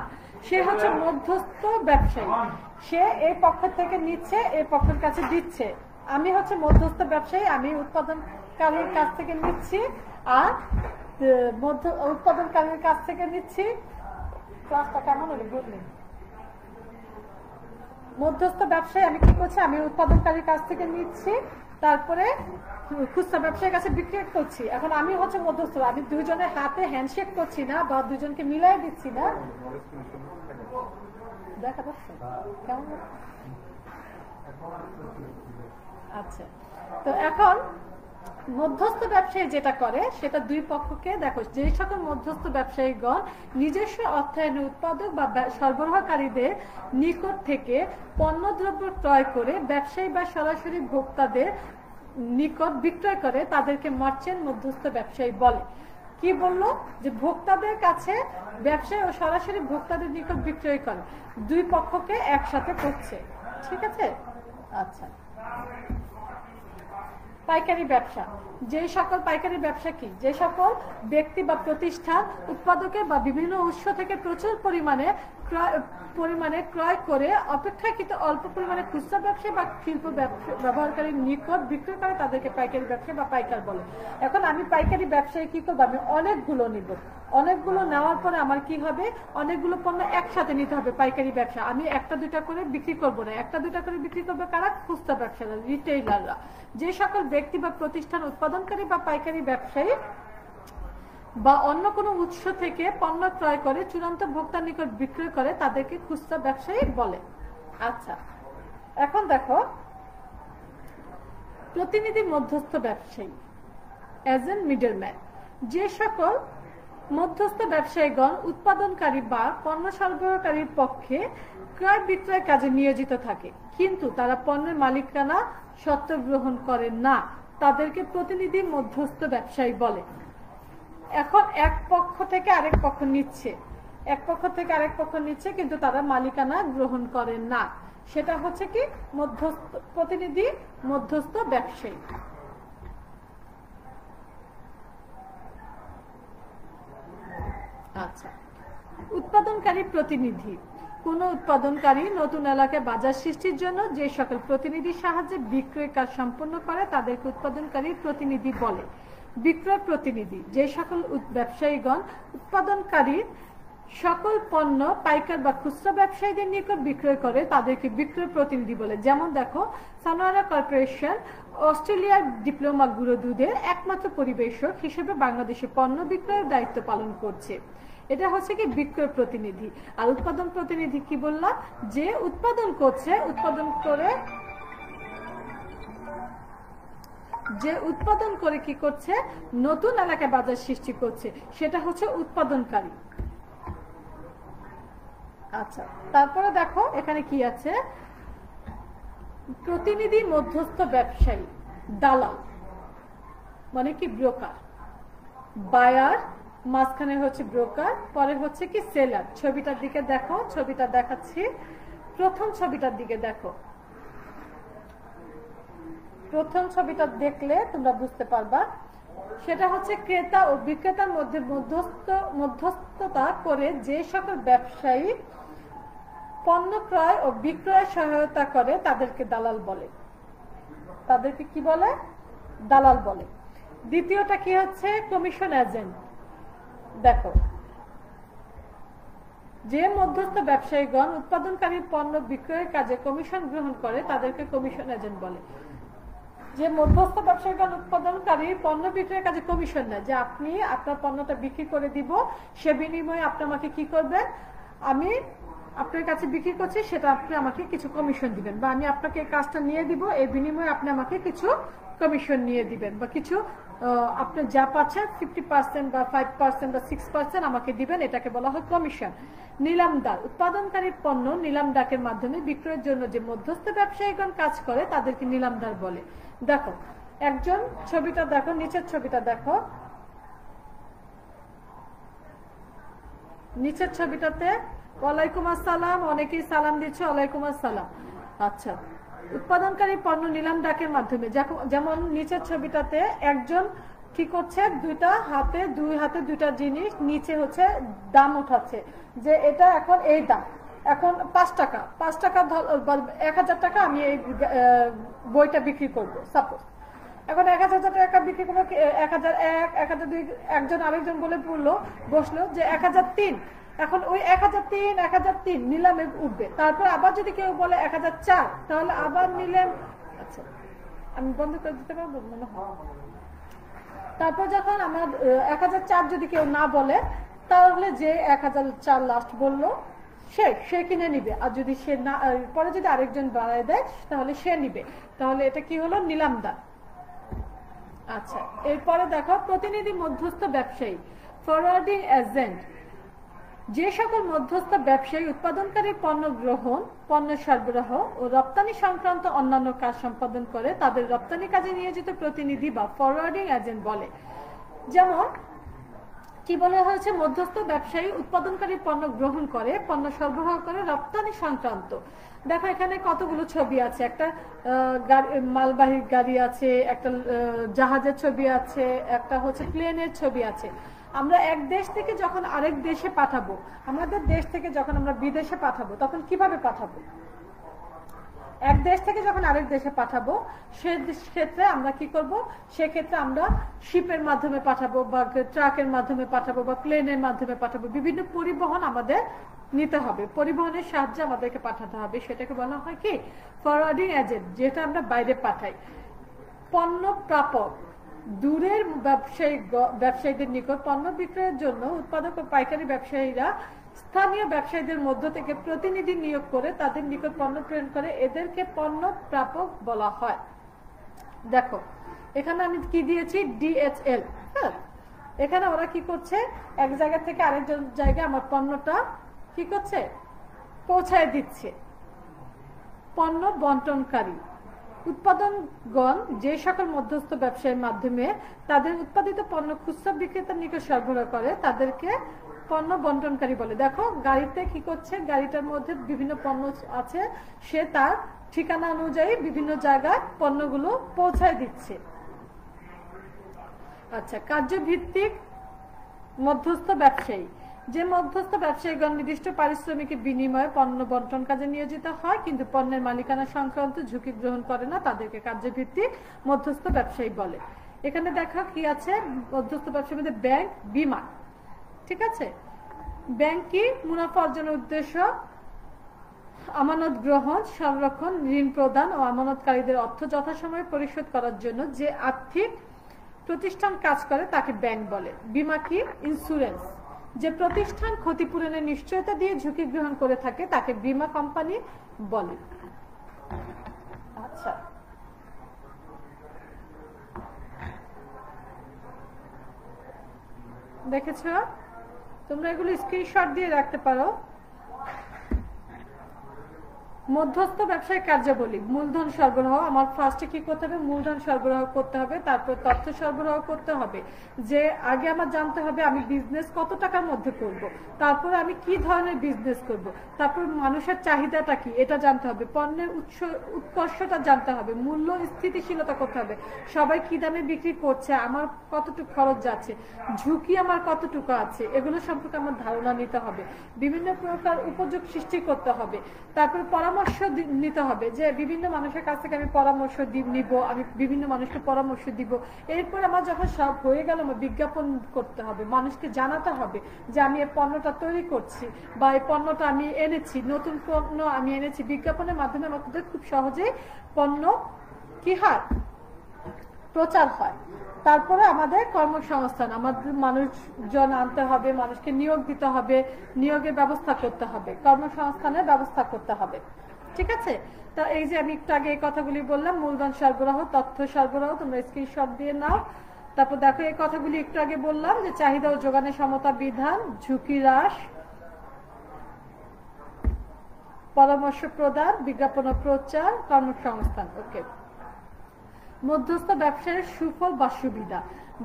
[SPEAKER 1] সে হচ্ছে মধ্যস্থ ব্যবসায়ী। সে এই পক্ষ থেকে নিচ্ছে, এই পক্ষের কাছে দিচ্ছে। আমি হচ্ছে মধ্যস্থ ব্যবসায়ী, আমি উৎপাদনকারীর কাছ থেকে নিচ্ছি আর উৎপাদনকারীর কাছ থেকে নিচ্ছি। ক্লাসটা কেমন হলো, বুঝলি? মধ্যস্থ ব্যবসায়ী আমি কি করছি, আমি উৎপাদনকারীর কাছ থেকে নিচ্ছি, তারপরে খুচরা ব্যবসায়ীর কাছে বিক্রি করছি। এখন আমি হচ্ছে মধ্যস্থ, আমি 2 জনের হাতে হ্যান্ডশেক করছি না বা 2 জনকে মিলাই দিচ্ছি না। দেখা যাচ্ছে কেমন? আচ্ছা, তো এখন মধ্যস্থ ব্যবসায়ী যেটা করে সেটা 2 পক্ষকে, দেখো যে সকল মধ্যস্থ ব্যবসায়ীগণ নিজস্ব অর্থায়নে উৎপাদক বা সরবরাহকারীদের নিকট থেকে পণ্যদ্রব্য ক্রয় করে ব্যবসায়ী বা সরাসরি ভোক্তাদের নিকট বিক্রয় করে, তাদেরকে মার্চেন্ট মধ্যস্থ ব্যবসায়ী বলে। কি বললো, যে ভোক্তাদের কাছে ব্যবসায়ী ও সরাসরি ভোক্তাদের নিকট বিক্রয় করে, 2 পক্ষকে একসাথে করছে। ঠিক আছে? আচ্ছা, পাইকারি ব্যবসা। যে সকল পাইকারি ব্যবসা কি, যে সকল ব্যক্তি বা প্রতিষ্ঠান উৎপাদকের বা বিভিন্ন উৎস থেকে প্রচুর পরিমাণে ক্রয় করে অপেক্ষাকৃত অল্প পরিমাণে খুচরা ব্যবসায়ী বা শিল্প ব্যবহারকারীর নিকট বিক্রয় করে, তাদেরকে পাইকারি ব্যবসা বা পাইকার বলে। এখন আমি পাইকারি ব্যবসায়ী কি করবো, আমি অনেকগুলো নিব, অনেকগুলো নেওয়ার পরে আমার কি হবে, অনেকগুলো পণ্য একসাথে নিতে হবে। পাইকারি ব্যবসা আমি 1টা-2টা করে বিক্রি করবো না, 1টা-2টা করে বিক্রি করবে কারা, খুচরা ব্যবসায়ীরা, রিটেইলাররা। যে সকল ব্যক্তি বা প্রতিষ্ঠান উৎপাদনকারী বা পাইকারি ব্যবসায়ী বা অন্য কোনো উৎস থেকে পণ্য ক্রয় করে চূড়ান্ত ভোক্তার নিকট বিক্রয় করে, তাদেরকে খুচরা ব্যবসায়ী বলে। আচ্ছা, এখন দেখো প্রতিনিধি মধ্যস্থ ব্যবসায়ী, এজেন্ট, মিডলম্যান। যে সকল মধ্যস্থ ব্যবসায়ীগণ উৎপাদনকারী বা পণ্য সরবরাহকারীর পক্ষে ক্রয় বিক্রয় কাজে নিয়োজিত থাকে, কিন্তু তারা পণ্যের মালিকানা স্বত্ব গ্রহণ করেন না, তাদেরকে প্রতিনিধি মধ্যস্থ ব্যবসায়ী বলে। এখন এক পক্ষ থেকে আরেক পক্ষ নিচ্ছে, কিন্তু তারা মালিকানা গ্রহণ করেন না, সেটা হচ্ছে কি মধ্যস্থ প্রতিনিধি, মধ্যস্থ ব্যবসায়ী। আচ্ছা, উৎপাদনকারী প্রতিনিধি। কোন উৎপাদনকারী নতুন এলাকায় বাজার সৃষ্টির জন্য যে সকল প্রতিনিধির সাহায্যে বিক্রয় কাজ সম্পন্ন করে তাদেরকে উৎপাদনকারী প্রতিনিধি বলে। বিক্রয় প্রতিনিধি, যে সকল ব্যবসায়ীগণ উৎপাদনকারী সকল পণ্য পাইকার বা খুচরা ব্যবসায়ীদের নিকট বিক্রয় করে তাদেরকে বিক্রয় প্রতিনিধি বলে। যেমন দেখো, সানোয়ারা কর্পোরেশন অস্ট্রেলিয়ার ডিপ্লোমা গুঁড়ো দুধের একমাত্র পরিবেশক হিসেবে বাংলাদেশে পণ্য বিক্রয়ের দায়িত্ব পালন করছে। এটা হচ্ছে কি বিক্রয় প্রতিনিধি। আর উৎপাদন প্রতিনিধি কি বললাম, যে উৎপাদন করছে, উৎপাদন করে কি করছে, নতুন এলাকায় বাজার সৃষ্টি করছে, সেটা হচ্ছে উৎপাদনকারী। আচ্ছা, তারপরে দেখো এখানে কি আছে, প্রতিনিধি, মধ্যস্থ ব্যবসায়ী, দালাল মানে কি ব্রোকার, বায়ার মাঝখানে হচ্ছে ব্রোকার, পরে হচ্ছে কি সেলার। ছবিটার দিকে দেখো, ছবিটা দেখাচ্ছি, প্রথম ছবিটার দিকে দেখো। প্রথম ছবিটা দেখলে তোমরা বুঝতে পারবা, সেটা হচ্ছে ক্রেতা ও বিক্রেতার মধ্যে মধ্যস্থতা করে যে সকল ব্যবসায়ী পণ্য ক্রয় ও বিক্রয় সহায়তা করে তাদেরকে দালাল বলে। তাদেরকে কি বলে? দালাল বলে। দ্বিতীয়টা কি হচ্ছে, কমিশন এজেন্ট। দেখো, যে মধ্যস্থ ব্যবসায়ীগণ উৎপাদনকারী পণ্য বিক্রয়ের কাজে কমিশন গ্রহণ করে তাদেরকে কমিশন এজেন্ট বলে। যে মধ্যস্থ ব্যবসায়ীগণ উৎপাদনকারী পণ্য বিক্রয়ের কাজে কমিশন নেয়, যে আপনি আপনার পণ্যটা বিক্রি করে দিব, সে বিনিময়ে আপনি আমাকে কি করবেন, আমি আপনার কাছে বিক্রি করছি, সেটা আপনি আমাকে কিছু কমিশন দিবেন, বা আমি আপনাকে এই কাজটা নিয়ে দিব, এই বিনিময়ে আপনি আমাকে কিছু কমিশন নিয়ে দিবেন, বা কিছু আপনি যা পাচ্ছেন 50% বা 5% বা 6% আমাকে দিবেন, এটাকে বলা হয় কমিশন। নিলামদার, উৎপাদনকারী পণ্য নিলাম ডাকের মাধ্যমে বিক্রয়ের জন্য যে মধ্যস্থ ব্যবসায়ীগণ কাজ করে তাদেরকে নিলামদার বলে। দেখো একজন, ছবিটা দেখো, নিচের ছবিটা দেখো, নিচের ছবিটাতে ওয়ালাইকুম আসসালাম, অনেকেই সালাম দিচ্ছে, ওয়ালাইকুম আসসালাম। আচ্ছা, উৎপাদনকারী পণ্য নিলাম ডাকের মাধ্যমে, যেমন নিচের ছবিটাতে একজন কি করছে, দুই হাতে দুইটা জিনিস নিচে হচ্ছে দাম উঠাচ্ছে, যে এটা এখন এই দাম, এখন 5 টাকা 1000 টাকা আমি এই বইটা বিক্রি করবো, সাপোজ এখন 1000 টাকা বিক্রি করবো, 1001, 1002, একজন আরেকজন বলে বসলো যে 1003, এখন ওই 1003 নিলামে উঠবে। তারপর আবার যদি কেউ বলে 1004, তাহলে আবার নিলাম, আচ্ছা আমি বন্ধ করে দিতে পারবো মনে হয়। তারপর যখন আমার 1004 যদি কেউ না বলে, তাহলে যে 1004 লাস্ট বললো সে কিনে নিবে, আর যদি সে না, পরে যদি আরেকজন বাড়ায় দেয় তাহলে সে নিবে, তাহলে এটা কি হলো, নিলামদার। আচ্ছা, এরপরে দেখো প্রতিনিধি, মধ্যস্থ ব্যবসায়ী, ফরওয়ার্ডিং এজেন্ট। যে সকল মধ্যস্থ ব্যবসায়ী উৎপাদনকারী পণ্য গ্রহণ, পণ্য সরবরাহ ও রপ্তানি সংক্রান্ত অন্যান্য কাজ সম্পাদন করে তাদের রপ্তানি কাজে নিয়োজিত প্রতিনিধি বা ফরওয়ার্ডিং এজেন্ট বলে। যেমন কি বলা হয়েছে, মধ্যস্থ ব্যবসায়ী উৎপাদনকারী পণ্য গ্রহণ করে, পণ্য সরবরাহ করে রপ্তানি সংক্রান্ত। দেখো এখানে কতগুলো ছবি আছে, একটা মালবাহী গাড়ি আছে, একটা জাহাজের ছবি আছে, একটা হচ্ছে প্লেনের ছবি আছে। আমরা এক দেশ থেকে যখন আরেক দেশে পাঠাবো, আমাদের দেশ থেকে যখন আমরা বিদেশে পাঠাবো, তখন কিভাবে পাঠাবো? এক দেশ থেকে যখন আরেক দেশে পাঠাবো, সেক্ষেত্রে আমরা কি করব, সেক্ষেত্রে আমরা শিপের মাধ্যমে পাঠাবো, বা ট্রাকের মাধ্যমে পাঠাবো, বা প্লেনের মাধ্যমে পাঠাবো। বিভিন্ন পরিবহন আমাদের নিতে হবে, পরিবহনের সাহায্যে আমাদেরকে পাঠাতে হবে, সেটাকে বলা হয় কি ফরওয়ার্ডিং এজেন্ট, যেটা আমরা বাইরে পাঠাই। পণ্য প্রাপক, দূরের ব্যবসায়ীদের নিকট পণ্য বিক্রয়ের জন্য উৎপাদক ও পাইকারি ব্যবসায়ীরা স্থানীয় ব্যবসায়ীদের মধ্য থেকে প্রতিনিধি নিয়োগ করে তাদের নিকট পণ্য প্রেরণ করে, এদেরকে পণ্য প্রাপক বলা হয়। দেখো এখানে আমি কি দিয়েছি, DHL। হ্যাঁ, এখানে ওরা কি করছে, এক জায়গা থেকে আরেকজন জায়গায় আমার পণ্যটা কি করছে, পৌঁছায় দিচ্ছে। পণ্য বন্টনকারী, উৎপাদনগণ যে সকল মধ্যস্থ ব্যবসায়ীর মাধ্যমে তাদের উৎপাদিত পণ্য খুচরা বিক্রেতার নিকট সরবরাহ করে তাদেরকে পণ্য বন্টনকারী বলে। দেখো গাড়িতে কি করছে, গাড়িটার মধ্যে বিভিন্ন পণ্য আছে, সে তার ঠিকানা অনুযায়ী বিভিন্ন জায়গায় পণ্যগুলো পৌঁছায় দিচ্ছে। আচ্ছা, কার্যভিত্তিক মধ্যস্থ ব্যবসায়ী, যে মধ্যস্থ ব্যবসায়ীগণ নির্দিষ্ট পারিশ্রমিকের বিনিময়ে পণ্য বন্টন কাজে নিয়োজিত হয় কিন্তু পণ্যের মালিকানা সংক্রান্ত ঝুঁকি গ্রহণ করে না, তাদেরকে কার্যভিত্তিক মধ্যস্থ ব্যবসায়ী বলে। এখানে দেখো কি আছে, মধ্যস্থ ব্যবসার মধ্যে ব্যাংক, বীমা। ঠিক আছে, ব্যাংক কি? মুনাফা অর্জনের উদ্দেশ্য আমানত গ্রহণ, সংরক্ষণ, ঋণ প্রদান ও আমানতকারীদের অর্থ যথাসময়ে পরিশোধ করার জন্য যে আর্থিক প্রতিষ্ঠান কাজ করে তাকে ব্যাংক বলে। বীমা কি? ইন্স্যুরেন্স। যে প্রতিষ্ঠান ক্ষতিপূরণের নিশ্চয়তা দিয়ে ঝুঁকি গ্রহণ করে থাকে তাকে বীমা কোম্পানি বলে। আচ্ছা, দেখেছো? তোমরা এগুলো স্ক্রিনশট দিয়ে রাখতে পারো। মধ্যস্থ ব্যবসায় কার্যাবলী, মূলধন সরবরাহ। আমার ফার্স্টে কি করতে হবে? মূলধন সরবরাহ করতে হবে, তারপর তথ্য সরবরাহ করতে হবে, যে আগে আমার জানতে হবে আমি বিজনেস কত টাকার মধ্যে করব, তারপর আমি কি ধরনের বিজনেস করব, তারপর মানুষের চাহিদাটা কি এটা জানতে হবে, পণ্যের উৎকর্ষটা জানতে হবে, মূল্য স্থিতিশীলতা করতে হবে, সবাই কি দামে বিক্রি করছে, আমার কতটুকু খরচ যাচ্ছে, ঝুঁকি আমার কতটুকু আছে, এগুলো সম্পর্কে আমার ধারণা নিতে হবে, বিভিন্ন প্রকার উপযোগ সৃষ্টি করতে হবে, তারপর পরামর্শ নিতে হবে, যে বিভিন্ন মানুষের কাছ থেকে আমি পরামর্শ নিব, আমি বিভিন্ন মানুষকে পরামর্শ দিব। এরপর আমার যখন সব হয়ে গেল আমার বিজ্ঞাপন করতে হবে, মানুষকে জানাতে হবে যে আমি এই পণ্যটা তৈরি করছি বা এই পণ্যটা আমি এনেছি, নতুন পণ্য আমি এনেছি। বিজ্ঞাপনের মাধ্যমে আমাদের খুব সহজেই পণ্য কি হয়? প্রচার হয়। তারপরে আমাদের কর্মসংস্থান, আমাদের মানুষজন আনতে হবে, মানুষকে নিয়োগ দিতে হবে, নিয়োগের ব্যবস্থা করতে হবে, কর্মসংস্থানের ব্যবস্থা করতে হবে। ঠিক আছে, তা এই যে আমি একটু আগে এই কথাগুলি বললাম, মূলধন সরবরাহ, তথ্য সরবরাহ, তোমরা স্ক্রিনশট দিয়ে নাও। তারপর দেখো এই কথাগুলি একটু আগে বললাম, যে চাহিদা ও যোগানের সমতা বিধান, ঝুঁকি হ্রাস, পরামর্শ প্রদান, বিজ্ঞাপন ও প্রচার, কর্মসংস্থান। ওকে, মধ্যস্থ ব্যবসায়ের সুফল বা সুবিধা,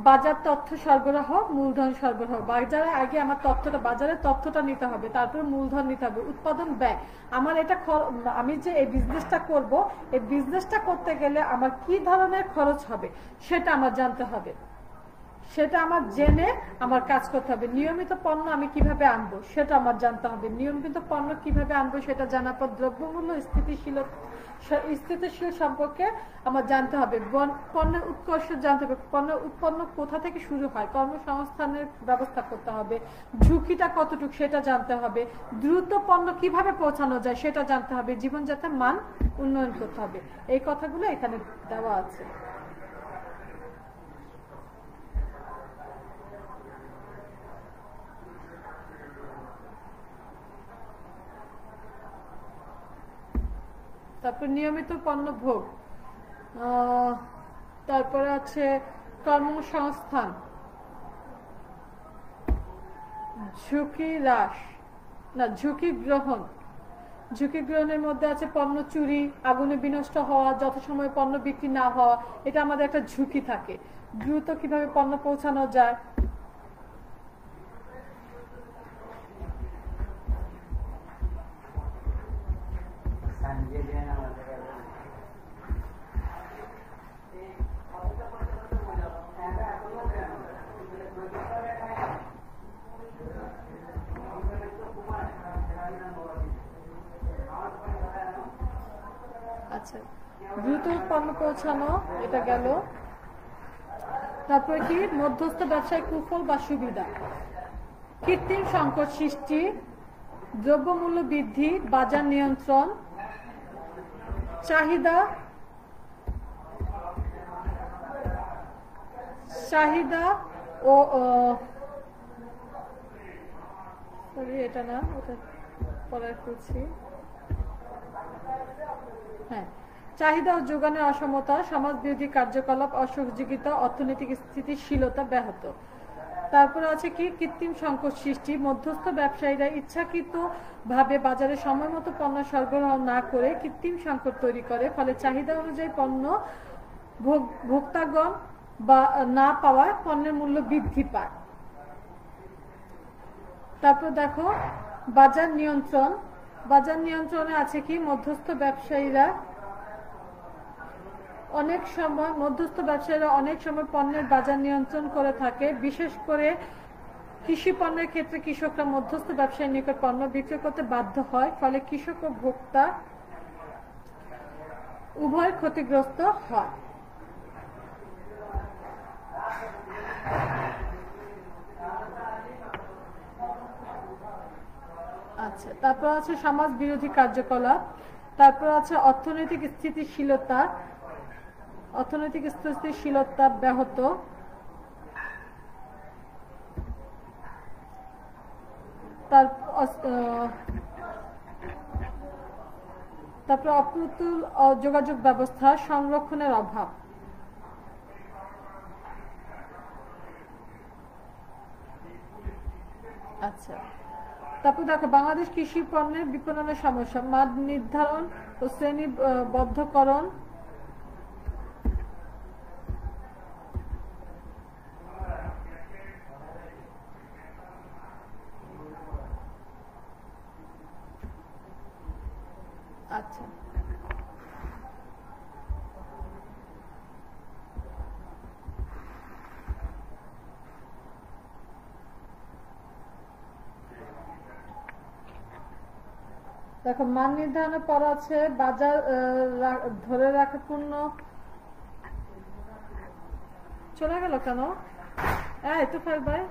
[SPEAKER 1] বাজার তথ্য সরবরাহ, মূলধন সরবরাহ। বাজারে আগে আমার তথ্যটা, বাজারের তথ্যটা নিতে হবে, তারপরে মূলধন নিতে হবে, উৎপাদন ব্যয়, আমার এটা আমি যে এই বিজনেসটা করব, এই বিজনেসটা করতে গেলে আমার কি ধরনের খরচ হবে সেটা আমার জানতে হবে, সেটা আমার জেনে আমার কাজ করতে হবে। নিয়মিত পণ্য আমি কিভাবে আনবো সেটা আমার জানতে হবে, নিয়মিত পণ্য কিভাবে আনবো সেটা জানার পর দ্রব্যমূল্য স্থিতিশীল সম্পর্কে আমার জানতে হবে, পণ্যের উৎকর্ষ জানতে হবে, পণ্য উৎপন্ন কোথা থেকে শুরু হয়, কর্মসংস্থানের ব্যবস্থা করতে হবে, ঝুঁকিটা কতটুকু সেটা জানতে হবে, দ্রুত পণ্য কিভাবে পৌঁছানো যায় সেটা জানতে হবে, জীবনযাত্রার মান উন্নয়ন করতে হবে। এই কথাগুলো এখানে দেওয়া আছে। তারপর নিয়মিত পণ্য ভোগ, তারপরে আছে কর্মসংস্থান, ঝুঁকি হ্রাস, না ঝুঁকি গ্রহণ। ঝুঁকি গ্রহণের মধ্যে আছে পণ্য চুরি, আগুনে বিনষ্ট হওয়া, যথাসময়ে পণ্য বিক্রি না হওয়া, এটা আমাদের একটা ঝুঁকি থাকে। দ্রুত কিভাবে পণ্য পৌঁছানো যায়, দ্রুত পণ্য পৌঁছানো, এটা গেল। তারপরে কি? মধ্যস্থ ব্যবসায় কুফল বা সুবিধা, কৃত্রিম সংকট সৃষ্টি, দ্রব্যমূল্য বৃদ্ধি, বাজার নিয়ন্ত্রণ, চাহিদা ও এটা না, ওটা পরে করছি। হ্যাঁ, চাহিদা ও যোগানের অসমতা, সমাজ বিরোধী কার্যকলাপ, অসহযোগিতা, অর্থনৈতিক স্থিতিশীলতা ব্যাহত। তারপরে আছে কি? কৃত্রিম সংকট সৃষ্টি, মধ্যস্থ ব্যবসায়ীরা ইচ্ছাকৃত ভাবে বাজারে সময় মতো পণ্য সরবরাহ না করে কৃত্রিম সংকট তৈরি করে, ফলে চাহিদা অনুযায়ী পণ্য ভোক্তাগণ বা না পাওয়ায় পণ্যের মূল্য বৃদ্ধি পায়। তারপর দেখো বাজার নিয়ন্ত্রণ। বাজার নিয়ন্ত্রণে আছে কি, মধ্যস্থ ব্যবসায়ীরা অনেক সময় পণ্যের বাজার নিয়ন্ত্রণ করে থাকে। বিশেষ করে কৃষি পণ্যের ক্ষেত্রে কৃষকরা মধ্যস্থ ব্যবসায়ীর নিকট পণ্য বিক্রি করতে বাধ্য হয়, ফলে কৃষক ও ভোক্তা উভয় ক্ষতিগ্রস্ত হয়। আচ্ছা, তারপর আছে সমাজ বিরোধী কার্যকলাপ। তারপর আছে অর্থনৈতিক স্থিতিশীলতা ব্যাহত। তারপর অপ্রতুল যোগাযোগ ব্যবস্থা, সংরক্ষণের অভাব। আচ্ছা, তারপর দেখো বাংলাদেশ কৃষি পণ্যের বিপণনের সমস্যা, মান নির্ধারণ ও শ্রেণীবদ্ধকরণ। আচ্ছা, দেখো মান নির্ধারণের পর আছে বাজার ধরে রাখা পণ্য। চলে গেল কেন? এই তো ফাইল ভাই,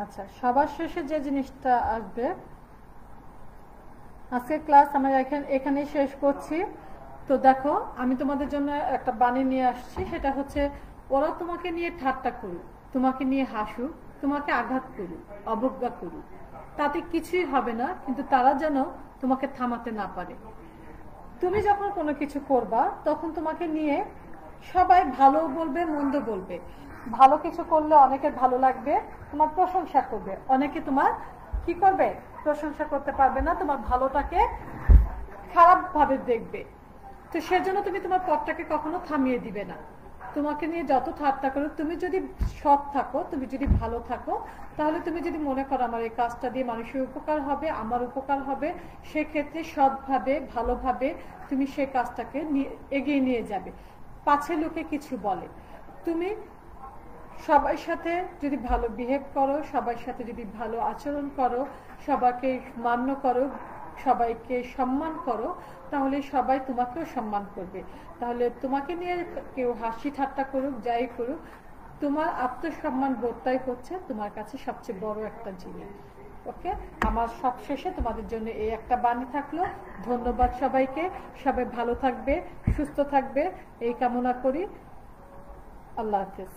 [SPEAKER 1] আচ্ছা, সবার শেষে যে জিনিসটা আসবে, আজকের ক্লাস আমরা এখানেই শেষ করছি। তো দেখো আমি তোমাদের জন্য একটা বাণী নিয়ে আসছি, সেটা হচ্ছে ওরা তোমাকে নিয়ে ঠাট্টা করুক, তোমাকে নিয়ে হাসুক, তোমাকে আঘাত করুক, অবজ্ঞা করুক, তাতে কিছুই হবে না, কিন্তু তারা যেন তোমাকে থামাতে না পারে। তুমি যখন কোনো কিছু করবা তখন তোমাকে নিয়ে সবাই ভালো বলবে, মন্দ বলবে। ভালো কিছু করলে অনেকের ভালো লাগবে, তোমার প্রশংসা করবে, অনেকে তোমার কি করবে, প্রশংসা করতে পারবে না, তোমার ভালোটাকে খারাপ ভাবে দেখবে। তো সেজন্য তুমি তোমার পথটাকে কখনো থামিয়ে দিবে না। তোমাকে নিয়ে যত ঠাট্টা করো, তুমি যদি সৎ থাকো, তুমি যদি ভালো থাকো, তাহলে তুমি যদি মনে করো আমার এই কাজটা দিয়ে মানুষের উপকার হবে, আমার উপকার হবে, সেক্ষেত্রে সৎভাবে ভালোভাবে তুমি সেই কাজটাকে এগিয়ে নিয়ে যাবে। পাছে লোকে কিছু বলে, তুমি সবার সাথে যদি ভালো বিহেভ করো, সবার সাথে যদি ভালো আচরণ করো, সবাইকে মান্য করো, সবাইকে সম্মান করো, তাহলে সবাই তোমাকেও সম্মান করবে। তাহলে তোমাকে নিয়ে কেউ হাসি ঠাট্টা করুক, যাই করুক, তোমার আত্মসম্মান বোধটাই হচ্ছে তোমার কাছে সবচেয়ে বড় একটা জিনিস। ওকে, আমার সব শেষে তোমাদের জন্য এই একটা বাণী থাকলো। ধন্যবাদ সবাইকে, সবাই ভালো থাকবে, সুস্থ থাকবে এই কামনা করি। আল্লাহ হাফেজ।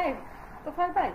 [SPEAKER 1] এই তোফার ভাই,